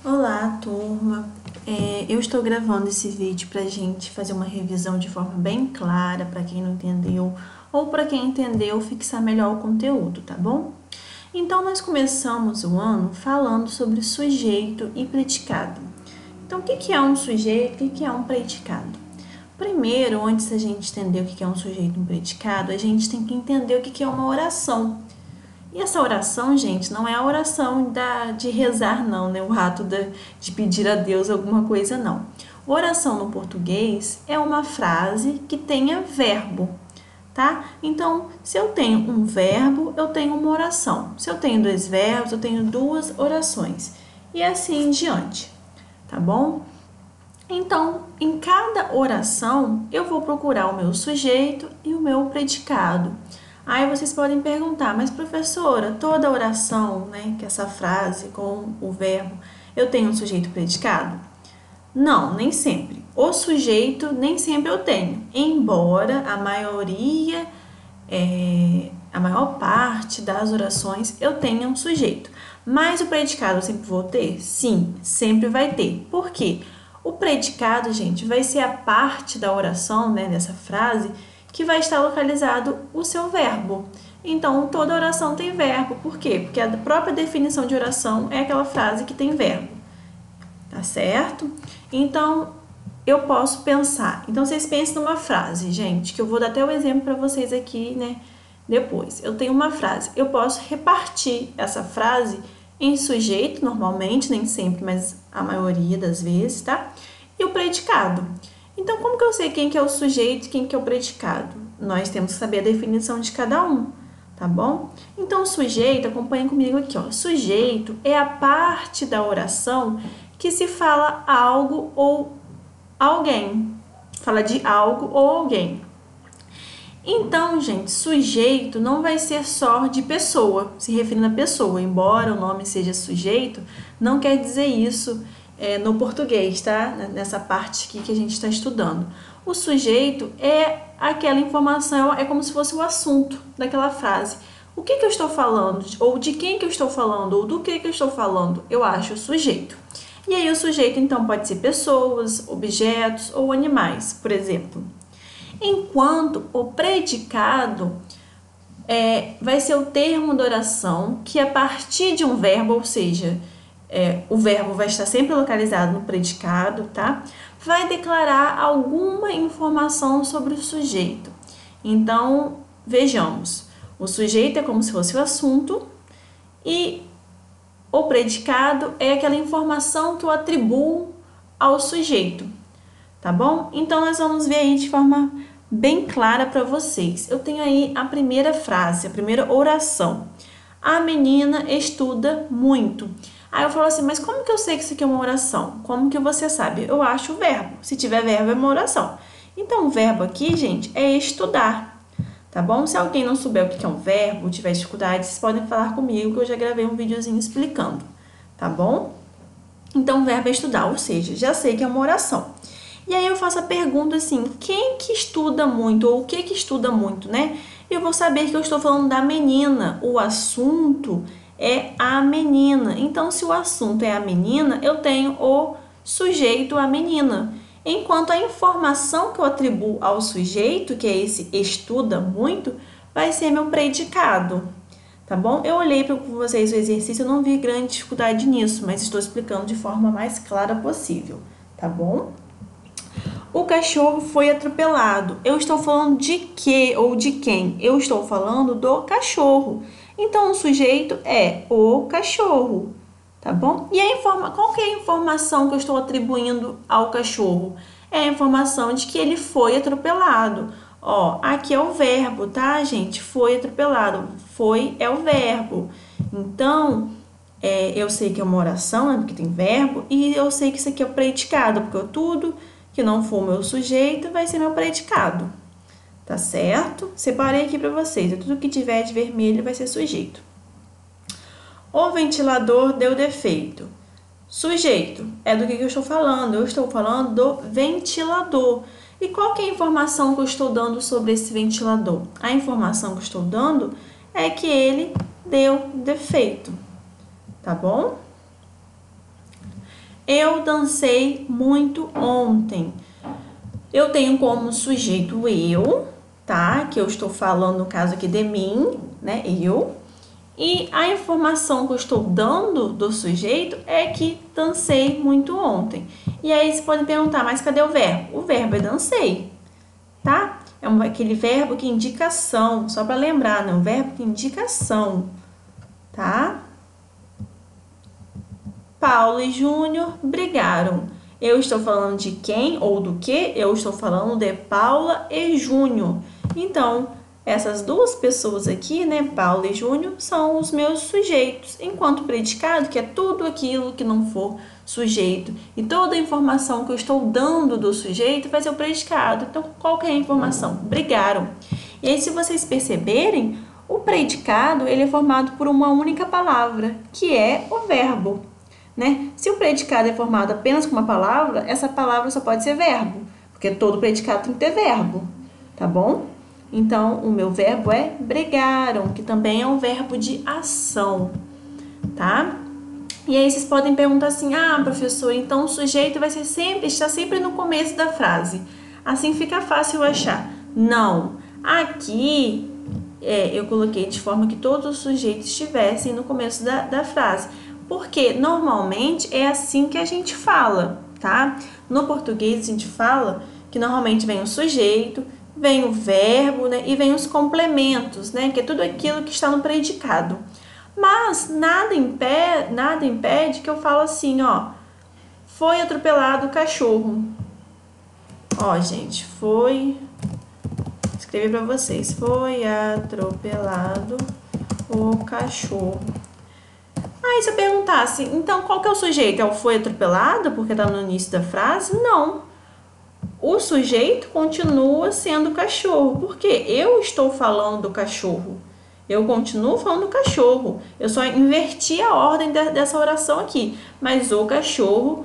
Olá, turma! Eu estou gravando esse vídeo para a gente fazer uma revisão de forma bem clara para quem não entendeu ou para quem entendeu fixar melhor o conteúdo, tá bom? Então, nós começamos o ano falando sobre sujeito e predicado. Então, o que é um sujeito e o que é um predicado? Primeiro, antes da gente entender o que é um sujeito e um predicado, a gente tem que entender o que é uma oração. E essa oração, gente, não é a oração de rezar, não, né? O ato de pedir a Deus alguma coisa, não. Oração no português é uma frase que tenha verbo, tá? Então, se eu tenho um verbo, eu tenho uma oração. Se eu tenho dois verbos, eu tenho duas orações. E assim em diante, tá bom? Então, em cada oração, eu vou procurar o meu sujeito e o meu predicado. Aí vocês podem perguntar, mas professora, toda oração, né, que essa frase com o verbo, eu tenho um sujeito predicado? Não, nem sempre. O sujeito nem sempre eu tenho, embora a maior parte das orações eu tenha um sujeito. Mas o predicado eu sempre vou ter? Sim, sempre vai ter. Por quê? O predicado, gente, vai ser a parte da oração, né, dessa frase, que vai estar localizado o seu verbo. Então, toda oração tem verbo. Por quê? Porque a própria definição de oração é aquela frase que tem verbo. Tá certo? Então, eu posso pensar. Então, vocês pensem numa frase, gente, que eu vou dar até o exemplo para vocês aqui, né? Depois. Eu tenho uma frase. Eu posso repartir essa frase em sujeito, normalmente, nem sempre, mas a maioria das vezes, tá? E o predicado. Então, como que eu sei quem que é o sujeito e quem que é o predicado? Nós temos que saber a definição de cada um, tá bom? Então, o sujeito, acompanha comigo aqui, ó. Sujeito é a parte da oração que se fala algo ou alguém. Fala de algo ou alguém. Então, gente, sujeito não vai ser só de pessoa, se referindo a pessoa. Embora o nome seja sujeito, não quer dizer isso no português, tá? Nessa parte aqui que a gente está estudando. O sujeito é aquela informação, é como se fosse o assunto daquela frase. O que eu estou falando? Ou de quem que eu estou falando? Ou do que eu estou falando? Eu acho o sujeito. E aí o sujeito, então, pode ser pessoas, objetos ou animais, por exemplo. Enquanto o predicado vai ser o termo da oração que a partir de um verbo, ou seja, o verbo vai estar sempre localizado no predicado, tá? Vai declarar alguma informação sobre o sujeito. Então, vejamos, o sujeito é como se fosse o assunto e o predicado é aquela informação que eu atribuo ao sujeito, tá bom? Então, nós vamos ver aí de forma bem clara para vocês. Eu tenho aí a primeira frase, a primeira oração. A menina estuda muito. Aí eu falo assim, mas como que eu sei que isso aqui é uma oração? Como que você sabe? Eu acho o verbo. Se tiver verbo, é uma oração. Então, o verbo aqui, gente, é estudar, tá bom? Se alguém não souber o que é um verbo, tiver dificuldade, vocês podem falar comigo que eu já gravei um videozinho explicando, tá bom? Então, o verbo é estudar, ou seja, já sei que é uma oração. E aí eu faço a pergunta assim, quem que estuda muito ou o que estuda muito, né? Eu vou saber que eu estou falando da menina, o assunto é a menina. Então, se o assunto é a menina, eu tenho o sujeito a menina. Enquanto a informação que eu atribuo ao sujeito, que é esse estuda muito, vai ser meu predicado, tá bom? Eu olhei para vocês o exercício, eu não vi grande dificuldade nisso, mas estou explicando de forma mais clara possível, tá bom? O cachorro foi atropelado. Eu estou falando de que ou de quem? Eu estou falando do cachorro. Então, o sujeito é o cachorro, tá bom? E qual que é a informação que eu estou atribuindo ao cachorro? É a informação de que ele foi atropelado. Ó, aqui é o verbo, tá, gente? Foi atropelado. Foi é o verbo. Então, eu sei que é uma oração, né, porque tem verbo, e eu sei que isso aqui é o predicado, porque tudo que não for meu sujeito vai ser meu predicado, tá certo? Separei aqui para vocês, tudo que tiver de vermelho vai ser sujeito. O ventilador deu defeito. Sujeito, é do que eu estou falando? Eu estou falando do ventilador. E qual que é a informação que eu estou dando sobre esse ventilador? A informação que eu estou dando é que ele deu defeito, tá bom? Eu dancei muito ontem. Eu tenho como sujeito eu, tá? Que eu estou falando, no caso aqui, de mim, né? Eu. E a informação que eu estou dando do sujeito é que dancei muito ontem. E aí vocês podem perguntar, mas cadê o verbo? O verbo é dancei, tá? É aquele verbo que indica ação, só para lembrar, né? Um verbo que indica ação, tá? Paulo e Júnior brigaram. Eu estou falando de quem ou do que? Eu estou falando de Paula e Júnior. Então, essas duas pessoas aqui, né, Paula e Júnior, são os meus sujeitos, enquanto predicado, que é tudo aquilo que não for sujeito. E toda a informação que eu estou dando do sujeito vai ser o predicado. Então, qual que é a informação? Brigaram. E aí, se vocês perceberem, o predicado ele é formado por uma única palavra, que é o verbo. Né? Se o predicado é formado apenas com uma palavra, essa palavra só pode ser verbo, porque todo predicado tem que ter verbo, tá bom? Então, o meu verbo é brigaram, que também é um verbo de ação, tá? E aí vocês podem perguntar assim, professor, então o sujeito vai ser está sempre no começo da frase. Assim fica fácil achar. Não, aqui eu coloquei de forma que todos os sujeitos estivessem no começo da frase. Porque normalmente é assim que a gente fala, tá? No português a gente fala que normalmente vem o sujeito, vem o verbo, né? E vem os complementos, né? Que é tudo aquilo que está no predicado. Mas nada impede que eu falo assim, ó. Foi atropelado o cachorro. Ó, gente, escrevi para vocês. Foi atropelado o cachorro. Aí se eu perguntasse, então qual que é o sujeito? É o foi atropelado porque está no início da frase? Não. O sujeito continua sendo o cachorro, porque eu estou falando do cachorro. Eu continuo falando do cachorro. Eu só inverti a ordem dessa oração aqui. Mas o cachorro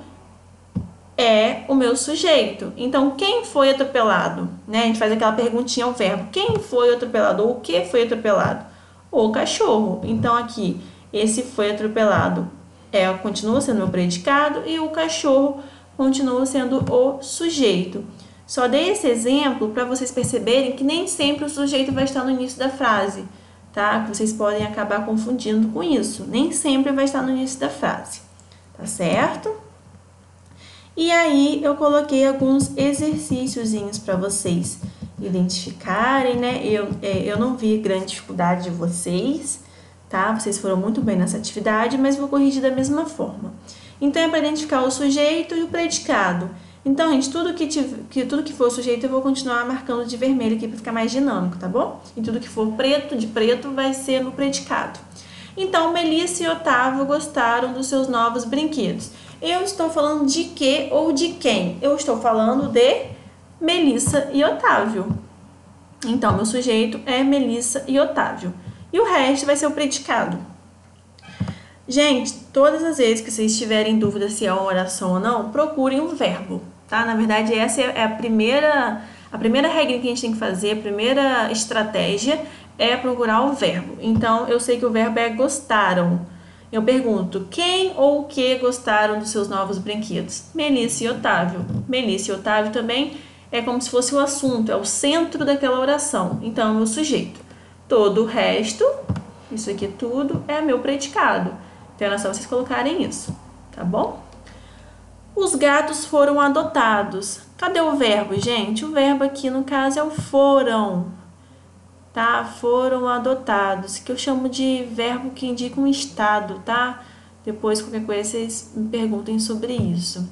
é o meu sujeito. Então, quem foi atropelado? Né? A gente faz aquela perguntinha ao verbo. Quem foi atropelado? Ou o que foi atropelado? O cachorro. Então, aqui... Esse foi atropelado continua sendo o predicado e o cachorro continua sendo o sujeito. Só dei esse exemplo para vocês perceberem que nem sempre o sujeito vai estar no início da frase, tá? Vocês podem acabar confundindo com isso. Nem sempre vai estar no início da frase, tá certo? E aí eu coloquei alguns exercíciozinhos para vocês identificarem, né? Eu não vi grande dificuldade de vocês, tá? Vocês foram muito bem nessa atividade, mas vou corrigir da mesma forma. Então, é para identificar o sujeito e o predicado. Então, gente, tudo que for o sujeito eu vou continuar marcando de vermelho aqui para ficar mais dinâmico, tá bom? E tudo que for de preto, vai ser no predicado. Então, Melissa e Otávio gostaram dos seus novos brinquedos. Eu estou falando de que ou de quem? Eu estou falando de Melissa e Otávio. Então, meu sujeito é Melissa e Otávio. E o resto vai ser o predicado. Gente, todas as vezes que vocês tiverem dúvida se é uma oração ou não, procurem um verbo, tá? Na verdade, essa é a primeira regra que a gente tem que fazer, a primeira estratégia é procurar o verbo. Então, eu sei que o verbo é gostaram. Eu pergunto, quem ou o que gostaram dos seus novos brinquedos? Melissa e Otávio. Melissa e Otávio também é como se fosse o assunto, é o centro daquela oração. Então, é o meu sujeito. Todo o resto, isso aqui tudo, é meu predicado. Então, é só vocês colocarem isso, tá bom? Os gatos foram adotados. Cadê o verbo, gente? O verbo aqui, no caso, é o foram, tá? Foram adotados, que eu chamo de verbo que indica um estado, tá? Depois, qualquer coisa, vocês me perguntem sobre isso.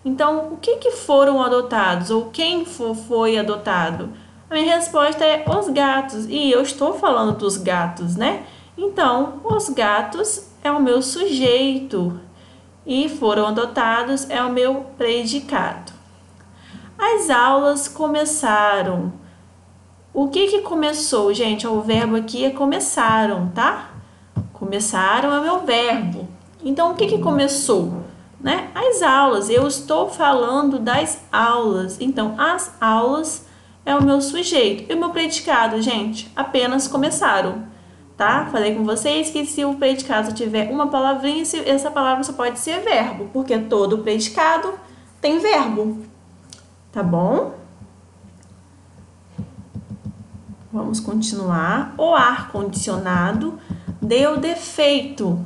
Então, o que foram adotados? Ou quem foi adotado? A minha resposta é os gatos. E eu estou falando dos gatos, né? Então, os gatos é o meu sujeito. E foram adotados é o meu predicado. As aulas começaram. O que começou, gente? O verbo aqui é começaram, tá? Começaram é o meu verbo. Então, o que começou? Né? As aulas. Eu estou falando das aulas. Então, as aulas é o meu sujeito. E o meu predicado, gente? Apenas começaram. tá? Falei com vocês que se o predicado tiver uma palavrinha, essa palavra só pode ser verbo, porque todo predicado tem verbo, tá bom? Vamos continuar. O ar-condicionado deu defeito.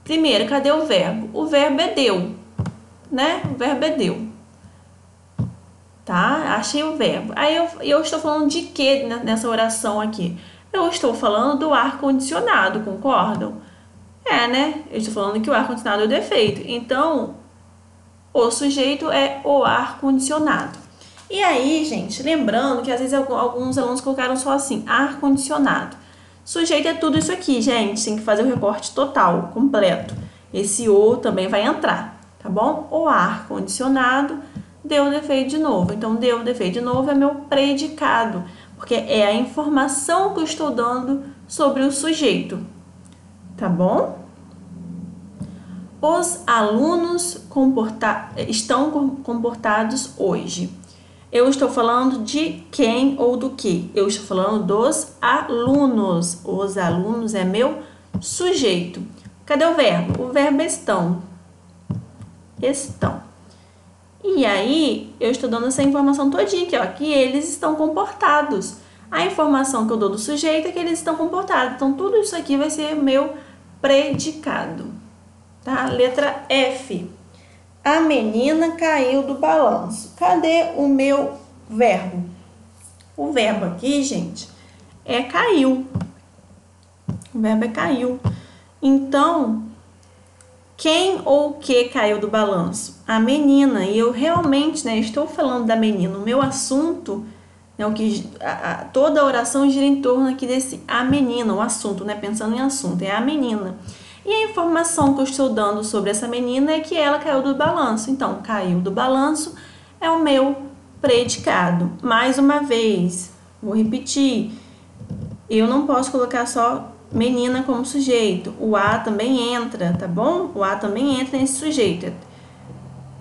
Primeiro, cadê o verbo? O verbo é deu, né? O verbo é deu. Tá? Achei o verbo. Aí eu estou falando de quê nessa oração aqui? Eu estou falando do ar-condicionado, concordam? É, né? Eu estou falando que o ar-condicionado é defeito. Então, o sujeito é o ar-condicionado. E aí, gente, lembrando que às vezes alguns alunos colocaram só assim, ar-condicionado. Sujeito é tudo isso aqui, gente. Tem que fazer o recorte total, completo. Esse o também vai entrar, tá bom? O ar-condicionado deu defeito de novo. Então, deu defeito de novo é meu predicado, porque é a informação que eu estou dando sobre o sujeito, tá bom? Os alunos estão comportados hoje. Eu estou falando de quem ou do que? Eu estou falando dos alunos. Os alunos é meu sujeito. Cadê o verbo? O verbo estão. Estão. E aí, eu estou dando essa informação todinha aqui, ó, que eles estão comportados. A informação que eu dou do sujeito é que eles estão comportados. Então, tudo isso aqui vai ser meu predicado. Tá? Letra F. A menina caiu do balanço. Cadê o meu verbo? O verbo aqui, gente, é caiu. O verbo é caiu. Então, quem ou o que caiu do balanço? A menina. E eu realmente, né, estou falando da menina. O meu assunto, né, toda a oração gira em torno aqui desse a menina, o assunto, né, pensando em assunto, é a menina. E a informação que eu estou dando sobre essa menina é que ela caiu do balanço. Então, caiu do balanço é o meu predicado. Mais uma vez, vou repetir. Eu não posso colocar só menina como sujeito. O a também entra, tá bom? O a também entra nesse sujeito.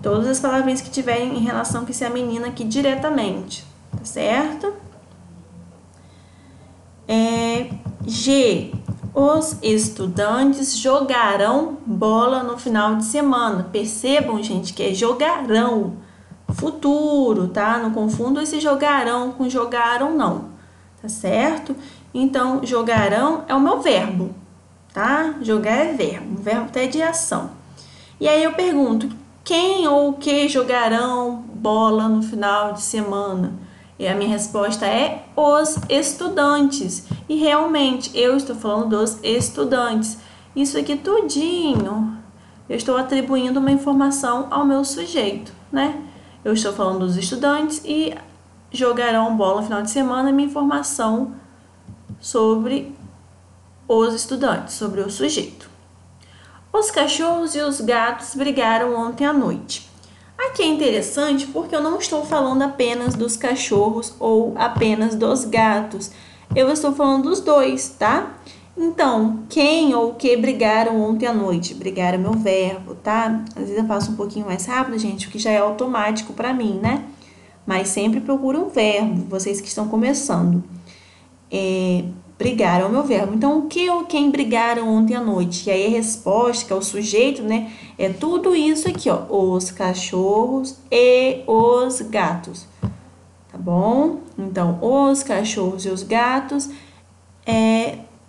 Todas as palavrinhas que tiverem em relação com essa menina aqui diretamente, tá certo? G. Os estudantes jogarão bola no final de semana. Percebam, gente, que é jogarão, futuro, tá? Não confundam esse jogarão com jogaram, não, tá certo? Então, jogarão é o meu verbo, tá? Jogar é verbo, verbo até de ação. E aí eu pergunto, quem ou o que jogarão bola no final de semana? E a minha resposta é os estudantes. E realmente, eu estou falando dos estudantes. Isso aqui tudinho, eu estou atribuindo uma informação ao meu sujeito, né? Eu estou falando dos estudantes e jogarão bola no final de semana, minha informação sobre os estudantes, sobre o sujeito. Os cachorros e os gatos brigaram ontem à noite. Aqui é interessante porque eu não estou falando apenas dos cachorros ou apenas dos gatos. Eu estou falando dos dois, tá? Então, quem ou o que brigaram ontem à noite? Brigar é meu verbo, tá? Às vezes eu faço um pouquinho mais rápido, gente, o que já é automático para mim, né? Mas sempre procure um verbo, vocês que estão começando. Brigaram é o meu verbo. Então, o que ou quem brigaram ontem à noite? E aí a resposta, que é o sujeito, né? É tudo isso aqui, ó. Os cachorros e os gatos. Tá bom? Então, os cachorros e os gatos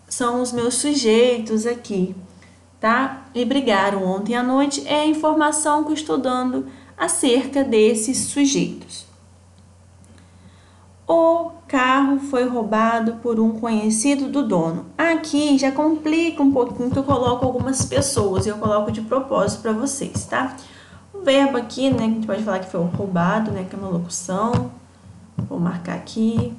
são os meus sujeitos aqui, tá? E brigaram ontem à noite é a informação que eu estou dando acerca desses sujeitos. O carro foi roubado por um conhecido do dono. Aqui já complica um pouquinho que eu coloco algumas pessoas e eu coloco de propósito para vocês, tá? O verbo aqui, né, a gente pode falar que foi roubado, né, que é uma locução. Vou marcar aqui.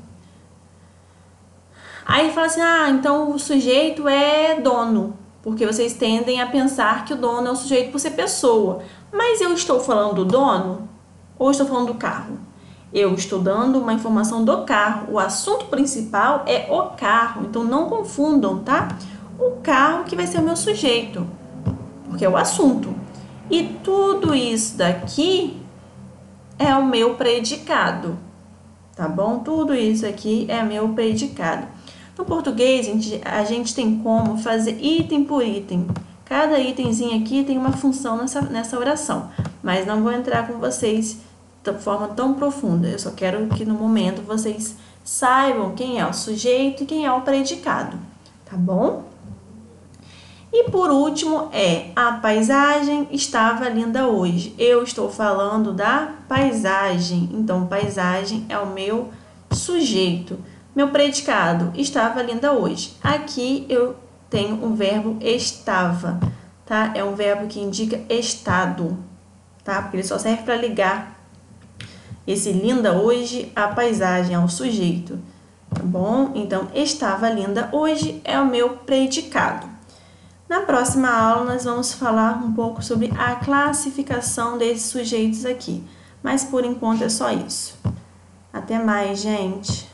Aí fala assim, então o sujeito é dono, porque vocês tendem a pensar que o dono é o sujeito por ser pessoa. Mas eu estou falando do dono ou estou falando do carro? Eu estou dando uma informação do carro. O assunto principal é o carro. Então, não confundam, tá? O carro que vai ser o meu sujeito, porque é o assunto. E tudo isso daqui é o meu predicado, tá bom? Tudo isso aqui é meu predicado. No português, a gente tem como fazer item por item. Cada itemzinho aqui tem uma função nessa oração, mas não vou entrar com vocês de forma tão profunda. Eu só quero que no momento vocês saibam quem é o sujeito e quem é o predicado, tá bom? E por último a paisagem estava linda hoje. Eu estou falando da paisagem, então paisagem é o meu sujeito. Meu predicado estava linda hoje. Aqui eu tenho um verbo estava, tá? É um verbo que indica estado, tá? Porque ele só serve para ligar esse linda hoje à paisagem, ao sujeito, tá bom? Então, estava linda hoje é o meu predicado. Na próxima aula, nós vamos falar um pouco sobre a classificação desses sujeitos aqui, mas por enquanto é só isso. Até mais, gente!